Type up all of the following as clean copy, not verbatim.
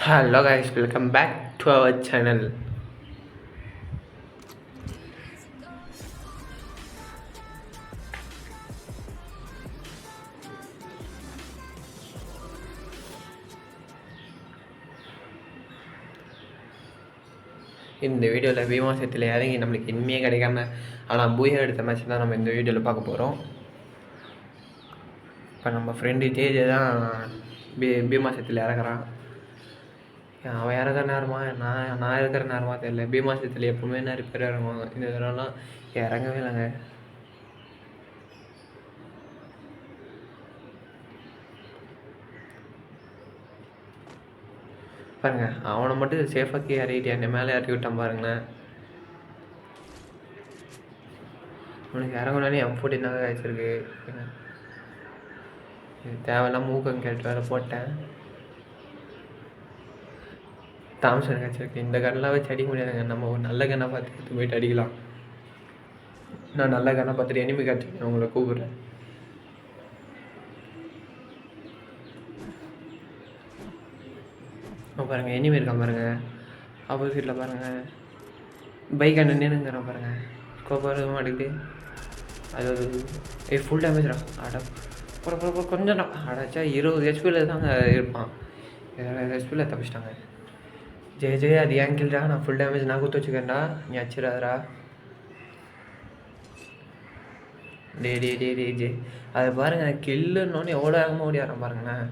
Hello guys, welcome back to our channel. இந்த வீடியோவில் பீமாசத்தில் இறங்கி நம்மளுக்கு இனிமையே கிடைக்காம ஆனால் பூயா எடுத்த மேட்ச் தான் நம்ம இந்த வீடியோவில் பார்க்க போகிறோம். இப்போ நம்ம ஃப்ரெண்டு ஜேஜே தான் பீமாசத்தில் இறக்குறான். அவன் இறக்குற நேரமா நான் இருக்கிற நேரமா தெரியல. பீமாசத்தில் எப்பவுமே நிறைய பேர் இறங்குவாங்க. இந்த தடவைலாம் இறங்கவே இல்லைங்க. பாருங்க, அவனை மட்டும் சேஃபாக்கி இறக்கிட்டு என்னை மேலே இறக்கி விட்டான் பாருங்களேன். அவனுக்கு இறங்கணும்னே M14 தான் ஆயிடுச்சிருக்கு. இது தேவையில்லாம் மூக்கம் கேட்டு வேறு போட்டேன். தாம்சன் கிடச்சிருக்கு. இந்த கண்ணெலாம் வச்சு அடிக்க முடியாதுங்க. நம்ம ஒரு நல்ல கண்ணை பார்த்து எடுத்து போயிட்டு அடிக்கலாம். நான் நல்ல கண்ணை பார்த்துட்டு எனிமி கிடச்சிருக்கேன், உங்களை கூப்பிட்றேன். பாருங்கள், எனிமி இருக்கான் பாருங்கள். ஆப்போசிட்டில் பாருங்கள், பைக் அண்ணன் நின்றுங்கிறான் பாருங்கள். கோபாரம் மாட்டிக்கிட்டு அது ஃபுல் டேமேஜ்டா. கொஞ்சம் அடாச்சா 20 ஹெச்பியில் தாங்க இருப்பான். 20 ஹெச்பியில் தப்பிச்சிட்டாங்க. ஜெய அது ஏன் கில்டா, நான் ஃபுல் டேமேஜ் நான் குத்து வச்சுக்கிறேன்டா, நீ அச்சிடாதரா. டே அதை பாருங்கள், கில்லுன்னொன்னே எவ்வளோ வேகமாக ஓடியாரான் பாருங்களேன்.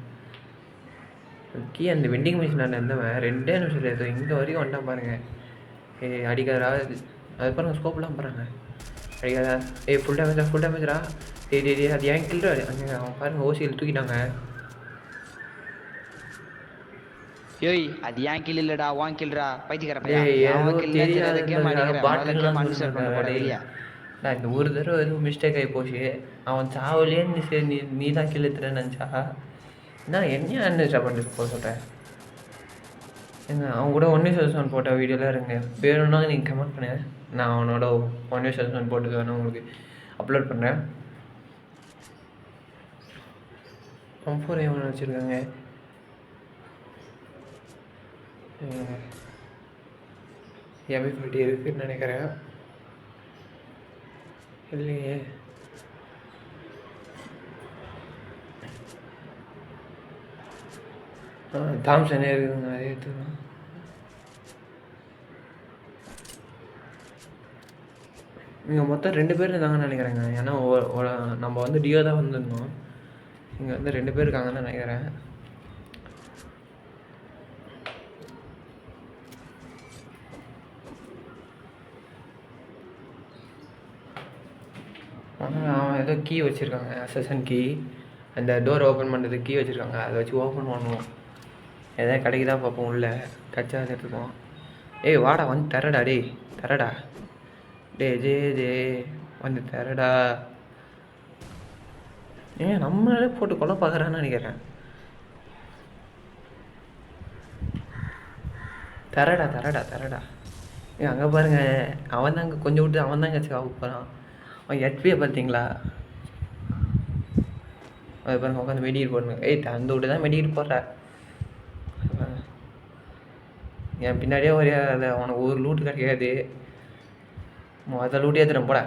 அந்த வெண்டிங் மிஷின் நான் இருந்தவன் 2 நிமிஷம் ஏதோ இங்கே வரைக்கும் வந்துட்டான் பாருங்கள். அடிக்காதரா. அது பாருங்கள், ஸ்கோப்லாம் பாருங்கள். அடிக்காதா. ஃபுல் டேமேஜரா. அது ஏன் கில்டா. அங்கே அவன் பாருங்கள், ஓசியில் தூக்கிட்டாங்க. ஏய், அது ஏன் கில் இல்லடா, வான் கில்டா பைத்தியக்கார பையன். நான் இந்த ஒரு தடவை எதுவும் மிஸ்டேக் ஆகி போச்சு. அவன் சாவலே நீ தான் கில் எடுத்துறேன்னு நினச்சா நான் என்ன பண்ணிட்டு போக சொல்கிறேன். ஏங்க, அவன் கூட 1v7 போட்ட வீடியோலாம் இருங்க, வேணும்னா நீங்கள் கமெண்ட் பண்ணு. நான் அவனோட 1v7 போட்டு வேணும் உங்களுக்கு அப்லோட் பண்ணுறேன். M4 எவனை வச்சுருக்காங்க. M40 இருக்குன்னு நினைக்கிறேன். இல்லையே. தாம்சனே இருக்குதுங்க, அதே எடுத்துக்கலாம். இங்கே மொத்தம் 2 பேர் இருந்தாங்கன்னு நினைக்கிறேங்க. ஏன்னா நம்ம வந்து டியோ தான் வந்துருந்தோம். இங்கே வந்து 2 பேர் இருக்காங்கன்னு நினைக்கிறேன். அவன் ஏதோ கீ வச்சுருக்காங்க, அசசன் கீ. அந்த டோர் ஓப்பன் பண்ணுறதுக்கு கீ வச்சுருக்காங்க, அதை வச்சு ஓப்பன் பண்ணுவோம். எதாவது கிடைக்குதா பார்ப்போம். உள்ள கச்சா எடுத்துக்குவோம். வாடா, வந்து தரடா. தரடா. ஜே வந்து தரடா. நம்மளாலே போட்டு கொலை பார்க்குறான்னு நினைக்கிறேன். தரடா. அங்கே பாருங்க, அவன் தான் அங்கே கொஞ்சம் விட்டு அவன் தான் கட்சி ஆக போகிறான். அவன் ஹெச்பியை பார்த்தீங்களா. அது பாருங்க, உட்காந்து மெடிக்கெட் போடணும். அந்த விட்டு தான் மெடிக்கெட் போடுற. என் பின்னாடியே ஒரே அதை அவனுக்கு ஒரு லூட்டு கிடைக்காது. அதை லூட்டு ஏற்றுறேன் போட.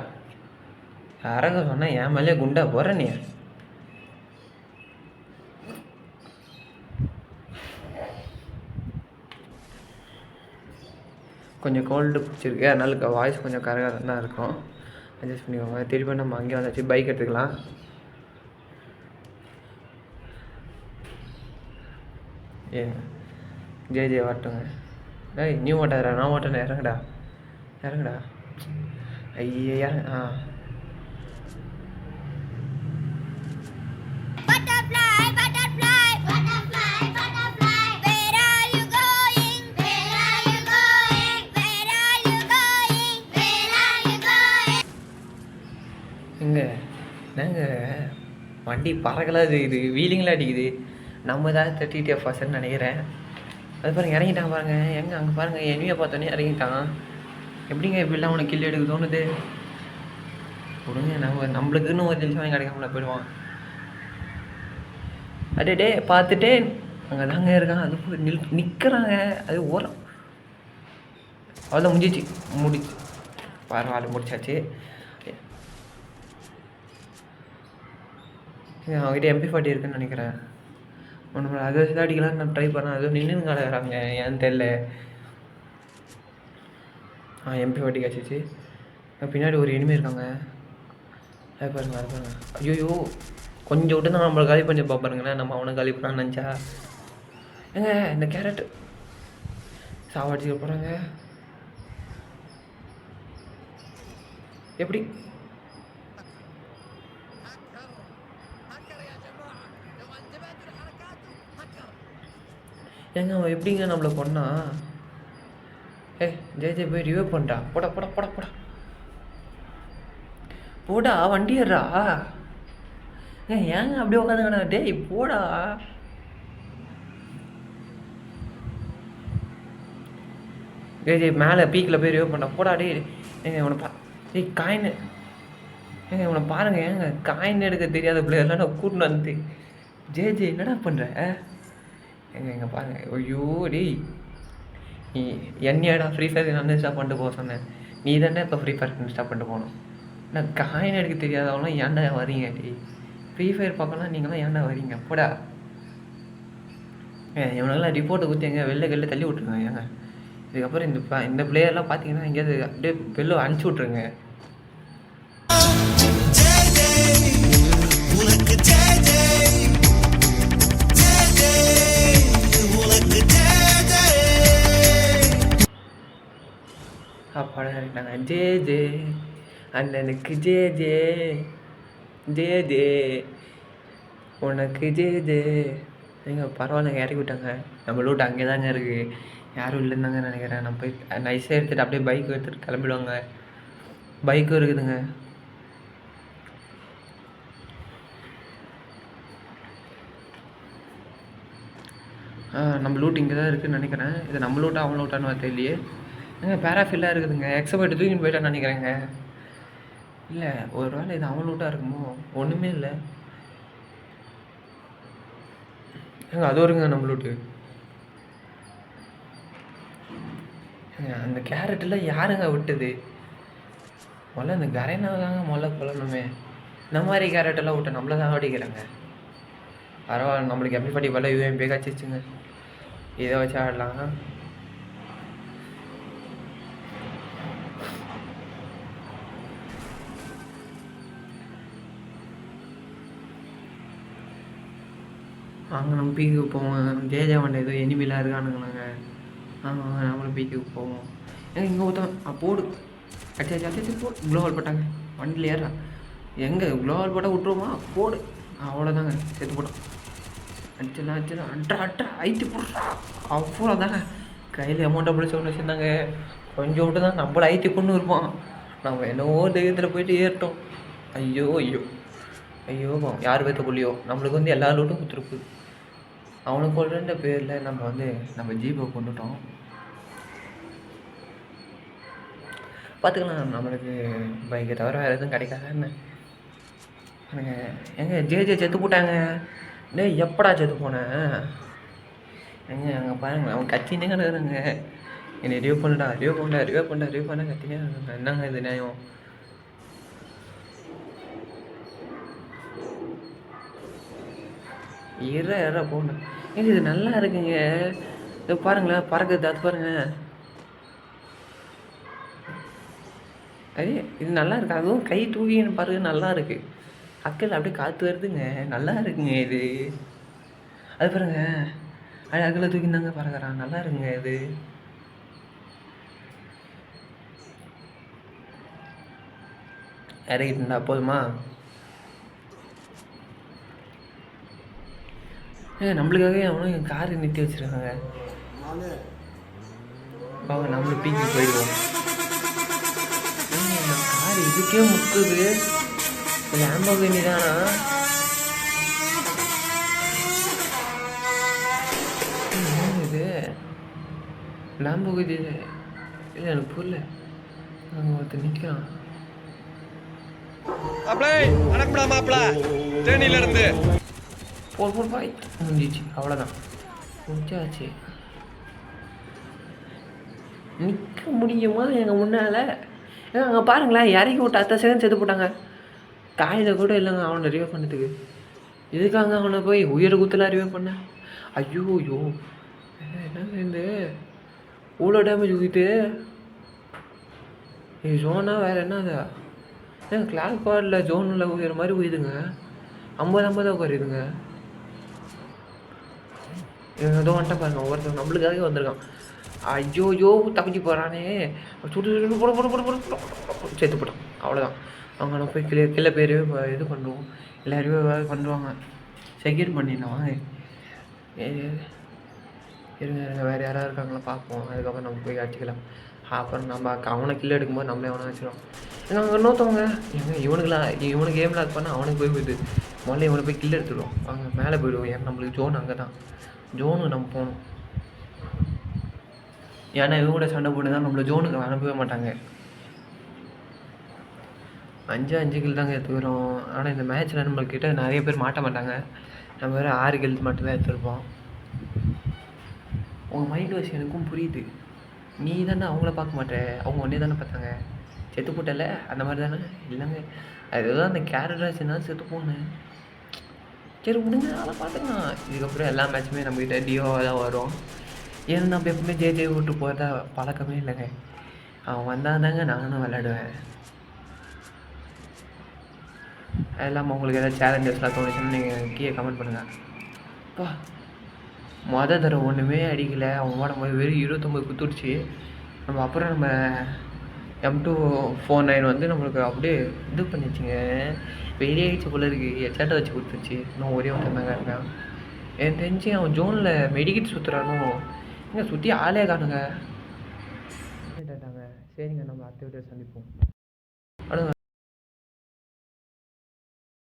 அரங்க சொன்னால் என் மேலே குண்டா போகிற நீ. கொஞ்சம் கோல்டு பிடிச்சிருக்கு, அதனால வாய்ஸ் கொஞ்சம் கரெக்டாக தான் இருக்கும். அட்ஜஸ்ட் பண்ணிக்கோங்க. திருப்பி நம்ம அங்கேயே வந்தாச்சு, பைக் எடுத்துக்கலாம். ஜே வாட்டுங்க. நீ ஓட்டாதரா, நான் ஓட்டேன். இறங்குடா. ஐயா. நாங்கள் வண்டி பறக்கலாக இருக்குது, வீலிங்கெலாம் அடிக்குது. நம்ம ஏதாவது 30 நினைக்கிறேன். அது பாருங்கள், இறங்கிட்டான் பாருங்கள். அங்கே பாருங்கள், எனிமையை பார்த்தோன்னே இறங்கிட்டான். எப்படிங்க இப்படிலாம் அவனை கில் எடுக்க தோணுது. கொடுங்க, நம்மளுக்குன்னு ஒரு நிமிஷம் கிடைக்காமல போயிடுவான். அடே பார்த்துட்டேன். அங்கே தாங்க இருக்கான். அது போய் நிற்கிறாங்க. அது ஓரம் அவ்வளோ முடிச்சு பரவாயில்ல முடிச்சாச்சு. அவங்ககிட்ட MP40 இருக்குன்னு நினைக்கிறேன். ஒன்று அதை வச்சு தான் அடிக்கலாம்னு நான் ட்ரை பண்ணேன். அதுவும் நின்று கிடக்குறாங்க ஏன்னு தெரில. MP40 கிடச்சிச்சு. பின்னாடி ஒரு எனிமே இருக்காங்க. அது பாருங்க. ஐயோ கொஞ்சம் விட்டு தான் நம்மளை காலி பண்ணி பார்ப்பாருங்களேன். நம்ம அவனை காலி பண்ணான்னு நினச்சா ஏங்க இந்த கேரட் சாவாடிச்சுக்க போகிறாங்க. எப்படி ஏங்க அவன் எப்படிங்க நம்மளை கொன்னா? ஜே போய் ரிவைவ் பண்ணிட்டா. போடா வண்டி ஏறா. ஏங்க அப்படியே உட்காந்துங்கண்ணா. டேய் போடா. ஜே மேலே பீக்கில் போய் ரிவைவ் பண்ணா. போடா டே. ஏங்க இவனை காயின். ஏங்க இவனை பாருங்க. ஏங்க காயின் எடுக்க தெரியாத பிள்ளைகள்லாம் நான் கூட்டின்னு வந்து. ஜே என்னடா பண்ணுற? எங்க பாருங்க. ஐயோ டேய் நீ என்னையாடா ஃப்ரீ ஃபயர் நான் இன்ஸ்டால் பண்ணிட்டு போக சொன்னேன். நீ தானே இப்போ ஃப்ரீ ஃபயர் இன்ஸ்டால் பண்ணிட்டு போகணும். நான் காயின் எடுக்க தெரியாதவங்களாம் ஏன்டா வரீங்க? டேய் ஃப்ரீ ஃபயர் பார்க்கலாம் நீங்களாம் ஏன்டா வரீங்க? போடா. இவனெல்லாம் ரிப்போர்ட்டை கொடுத்து எங்கே வெளில தள்ளி விட்ருங்க. ஏங்க இதுக்கப்புறம் இந்த பிளேயர்லாம் பார்த்தீங்கன்னா எங்கேயாவது அப்படியே வெளில அனுப்பிச்சி விட்ருங்க. அப்பாடா இருக்காங்க. ஜே அண்ணனுக்கு ஜே உனக்கு ஜே. எங்க பரவாயில்லைங்க இறக்கி விட்டாங்க. நம்ம லூட் அங்கே தாங்க இருக்குது. யாரும் இல்லைன்னு தாங்க நினைக்கிறேன். நம்ம போய் நைஸாக எடுத்துகிட்டு அப்படியே பைக் எடுத்துகிட்டு கிளம்பிடுவாங்க. பைக்கும் இருக்குதுங்க. நம்ம லூட் இங்கே தான் இருக்குதுன்னு நினைக்கிறேன். இது நம்ம லூட்டா அவன் லூட்டான்னு தெரியலையே. பேராஃபில்லாக இருக்குதுங்க. எக்ஸபைட் தூக்கின்னு போயிட்டான்னு நினைக்கிறேங்க. இல்லை ஒரு வேளை இது அவன் லூட்டாக இருக்குமோ? ஒன்றுமே இல்லை. அது வருங்க நம்ம லூட்டு. அந்த கேரட்டில் யாருங்க விட்டது? முதல்ல இந்த கரைனாக தாங்க முதல்ல கொள்ளணுமே. இந்த மாதிரி கேரட்டெல்லாம் விட்டு நம்மள தான் அடிக்கிறாங்க. பரவாயில்ல நம்மளுக்கு MP40 பல UMP காய்ச்சிச்சுங்க. இதை வச்சு ஆடலாம். அங்கே நம்ம பீக்கு போவோம். ஜேஜா வண்டி ஏதோ எனிமிலாம் இருக்கானுங்களாங்க. நம்மளும் பீக்கு போவோம். ஏங்க இங்கே ஒருத்தன் போடு அடிச்சு போடு. க்ளோவால் போட்டாங்க. வண்டியில் ஏறா. எங்கே க்ளோவால் போட்டால் விட்டுருவோமா? போடு. அவ்வளோதாங்க சேர்த்து போட்டோம். அடிச்சலாம் அட்ரா ஐட்டு போடுறா. அவ்வளோதாங்க. கையில் அமௌண்ட்டை பிடிச்ச ஒன்று வச்சுருந்தாங்க. கொஞ்சம் விட்டு தான் நம்மள ஐட்டி கொண்டு இருப்போம். நம்ம என்னவோ தைரியத்தில் போயிட்டு ஏறிட்டோம். ஐயோ யார் பேர்த்த கொள்ளியோ நம்மளுக்கு வந்து எல்லா லூட்டும் கொடுத்துருக்கு. அவனுக்கு கொள்ளுன்ற பேரில் நம்ம ஜீப்பை கொண்டுட்டோம். பார்த்துக்கலாம். நம்மளுக்கு பைக்கை தவிர வேறு எதுவும் கிடைக்காதுன்னு எங்க ஜே செத்து போட்டாங்க. எப்படா செத்து போனேன்? அங்கே பாருங்க அவன் கத்தினே கிடக்குறாங்க. என்னை ரிவ்யூ பண்ண கத்தினே இருக்காங்க. என்னங்க இது நியாயம்? இற போகணும். இது நல்லா இருக்குங்க. இது பாருங்களேன் பறக்குது. அது பாருங்க. இது நல்லா இருக்கு. அதுவும் கை தூக்கின்னு பாருங்க. நல்லா இருக்கு. அக்கல் அப்படியே காற்று வருதுங்க. நல்லா இருக்குங்க இது. அது பாருங்க அக்கலை தூக்கின்னு பறக்கிறான். நல்லா இருக்குங்க இது. இறக்கிட்டு இருந்தா போதுமா? நம்மளுக்காகவே அவனும் காரு நிறுத்தி வச்சிருக்காங்க. அவங்க நம்மளும் பீக்கி போயிடுவோம். கார் இதுக்கே முக்குது. லேம்போகினி தானா? இது லேம்போகினி இல்லை. எனக்கு புரியல. அங்கே ஒருத்தர் நிற்கிறான். போய் முடிஞ்சிச்சு. அவ்வளோதான். முடிச்சாச்சு. நிற்க முடியுமா எங்கள் முன்னால்? அங்கே பாருங்களேன், இறக்கி விட்டு 10 செகண்ட் செத்து போட்டாங்க. காயில் கூட இல்லைங்க அவனை ரிவைவ் பண்ணதுக்கு. இதுக்காங்க அவனை போய் உயிரை குத்தலாம் ரிவைவ் பண்ணேன். ஐயோ ஐயோ என்னங்க இந்த இவ்வளோ டேமேஜ் ஊற்றிட்டு ஜோனா வேறு என்னதா? ஏன் கிளாக் கார்டில் ஜோனில் உயிர மாதிரி உயிதுங்க. 50 குறையுதுங்க. இவங்க ஏதோ வந்துட்டேன் பாருங்க, ஒவ்வொருத்தவங்க நம்மளுக்காக வந்திருக்கான். ஐயோ தப்பிச்சு போகிறானே, சுட்டு சுட்டு போட போட போட போட சேர்த்து போட்டான். அவ்வளோதான். அவங்க நான் போய் கிளை பேர் இது பண்ணுவோம், எல்லாருமே பண்ணுவாங்க. செக்யூர் பண்ணிடலாம் வாங்க. இருங்க வேறு யாராவது இருக்காங்களா பார்ப்போம். அதுக்கப்புறம் நம்ம போய் அடிச்சிக்கலாம். அப்புறம் நம்ம அவனை கில் எடுக்கும்போது நம்மளே அவனை வச்சிடும். ஏன்னா அங்கே இன்னொருத்தவங்க இவனுக்கு கேம் லாக் பண்ணால் அவனுக்கு போயிடுது. முதல்ல இவனை போய் கில் எடுத்துடுவோம். அங்கே மேலே போயிடுவோம். ஏன்னா நம்மளுக்கு ஜோன் அங்கே தான். ஜோனுக்கு நம்ம போகணும். ஏன்னா இவங்க கூட சண்டை போட்டு தான் நம்மளை ஜோனுக்கு அனுப்பவே மாட்டாங்க. 5 கில் தாங்க எடுத்துக்கிறோம். ஆனால் இந்த மேட்ச்சில் நம்மள்கிட்ட நிறைய பேர் மாட்ட மாட்டாங்க. நம்ம வேறு 6 கில் மட்டும்தான் எடுத்துருப்போம். உங்கள் மைண்ட் வாஷ் எனக்கும் புரியுது. நீ தானே அவங்கள பார்க்க மாட்டேன், அவங்க ஒன்றே தானே பார்த்தாங்க. செத்து போட்டல அந்த மாதிரி தானே? இல்லைங்க, அதுதான் அந்த கேரக்டர்ஸ்னா செத்து போனேன். சரி விடுங்க, அதெல்லாம் பார்த்துக்கலாம். இதுக்கப்புறம் எல்லா மேட்சுமே நம்மக்கிட்ட டியோவாக தான் வரும். ஏன்னா நம்ம எப்பவுமே ஜெய் விட்டு போகிறதா பழக்கமே இல்லைங்க. அவன் வந்தால் தாங்க நானும் விளையாடுவேன். அது இல்லாமல் உங்களுக்கு ஏதாவது சேலஞ்சஸ்லாம் தோணுச்சுன்னு நீங்கள் கீழே கமெண்ட் பண்ணுங்கள். அப்பா தடவை ஒன்றுமே அடிக்கலை. அவன் ஓடும்போது வெறும் 29 குத்துடுச்சு. நம்ம M249 வந்து நம்மளுக்கு அப்படியே இது பண்ணிடுச்சுங்க. வெளியாகிடுச்சு போல இருக்குது. ஹெட்செட்டை வச்சு கொடுத்துருச்சு. இன்னும் ஒரே ஒருத்தன் தாங்க இருக்கான். எனக்கு தெரிஞ்சு அவன் ஜோனில் மெடிக்கெட் சுற்றுறானோ. இங்கே சுற்றி ஆளே காணுங்க. சரிங்க, நம்ம அடுத்த வீடியோ சந்திப்போம். அடுத்த